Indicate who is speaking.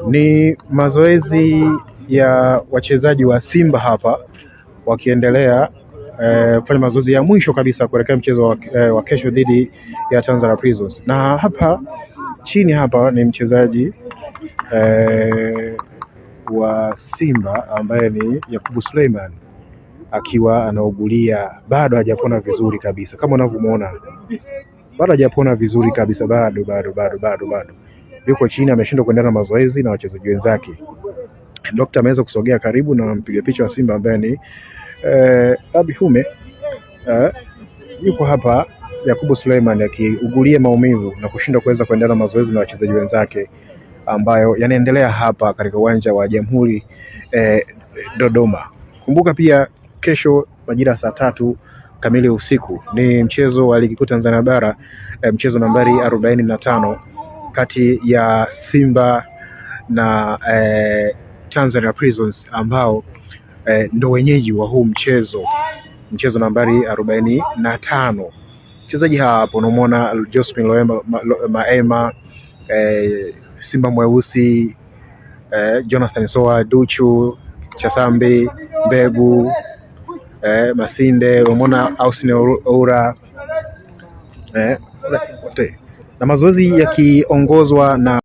Speaker 1: Ni mazoezi ya wachezaji wa Simba hapa wakiendelea kufanya mazoezi ya mwisho kabisa kuelekea mchezo wa kesho dhidi ya Tanzania Prisons. Na hapa chini hapa ni mchezaji wa Simba ambaye ni Yakubu Suleiman akiwa anaugulia, bado hajapona vizuri kabisa kama unavyomuona. Bado hajapona vizuri kabisa, bado yuko chini, ameshindwa kuendelea na mazoezi na wachezaji wenzake. Daktari ameweza kusogea karibu na mpiga picha wa Simba ambaye ni Abi Hume. Yuko hapa Yakubu Suleiman akiugulia maumivu na kushindwa kuweza kuendelea na mazoezi na wachezaji wenzake ambayo yanaendelea hapa katika uwanja wa Jamhuri Dodoma. Kumbuka pia kesho majira saa 3 kamili usiku ni mchezo wa ligi kuu Tanzania bara, mchezo nambari 45 kati ya Simba na Tanzania Prisons ambao ndo wenyeji wa huu mchezo nambari 45. Mchezaji hapo unamwona Josephine Loema, Maema, Simba Mweusi, Jonathan Soa, Duchu, Chasambi, Mbegu, Masinde, unamwona Ausine Oura, na mazoezi yakiongozwa na